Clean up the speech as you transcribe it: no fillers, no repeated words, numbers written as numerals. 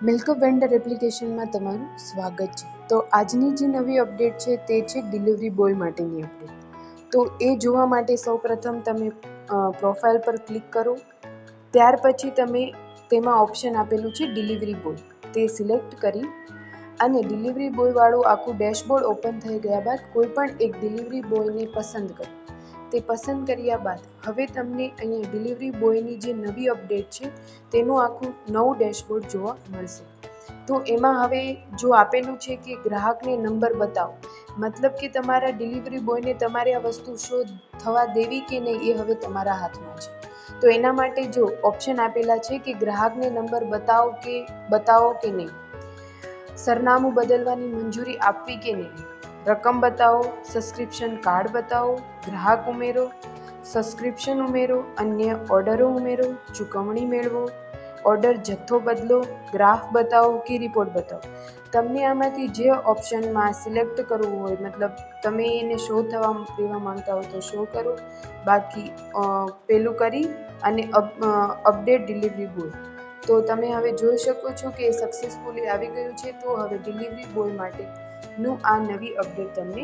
MilkUp vendor એપ્લિકેશનમાં તમારું સ્વાગત છે। તો આજની જે નવી અપડેટ છે તે છે ડિલિવરી બોય માટેની અપડેટ। તો એ જોવા માટે સૌપ્રથમ તમે પ્રોફાઇલ પર ક્લિક કરો। ત્યાર પછી તમે તેમાં ઓપ્શન આપેલું છે ડિલિવરી બોય, તે સિલેક્ટ કરી અને ડિલિવરી બોયવાળું આખું ડેશબોર્ડ ઓપન થઈ ગયા બાદ કોઈ પણ એક ડિલિવરી બોયને પસંદ કરો। તે પસંદ કર્યા બાદ હવે તમને અહીંયા ડિલિવરી બોયની જે નવી અપડેટ છે તેનું આખું નવું ડેશબોર્ડ જોવા મળશે। તો એમાં હવે જો આપેલું છે કે ગ્રાહકને નંબર બતાવો, મતલબ કે તમારા ડિલિવરી બોયને તમારે આ વસ્તુ શો થવા દેવી કે નહીં એ હવે તમારા હાથમાં છે। તો એના માટે જો ઓપ્શન આપેલા છે કે ગ્રાહકને નંબર બતાવો કે નહીં, સરનામું બદલવાની મંજૂરી આપવી કે નહીં, રકમ બતાવો, સબસ્ક્રિપ્શન કાર્ડ બતાવો, ગ્રાહક ઉમેરો, સબસ્ક્રિપ્શન ઉમેરો, અન્ય ઓર્ડરો ઉમેરો, ચૂકવણી મેળવો, ઓર્ડર જથ્થો બદલો, ગ્રાફ બતાવો કે રિપોર્ટ બતાવો। તમને આમાંથી જે ઓપ્શનમાં સિલેક્ટ કરવું હોય, મતલબ તમે એને શો થવા દેવા માંગતા હો તો શો કરો, બાકી પેલું કરી અને અપડેટ ડિલિવરી બોય। તો તમે હવે જોઈ શકો છો કે સક્સેસફુલી આવી ગયું છે। તો હવે ડિલિવરી બોય માટેનું આ નવી અપડેટ તમને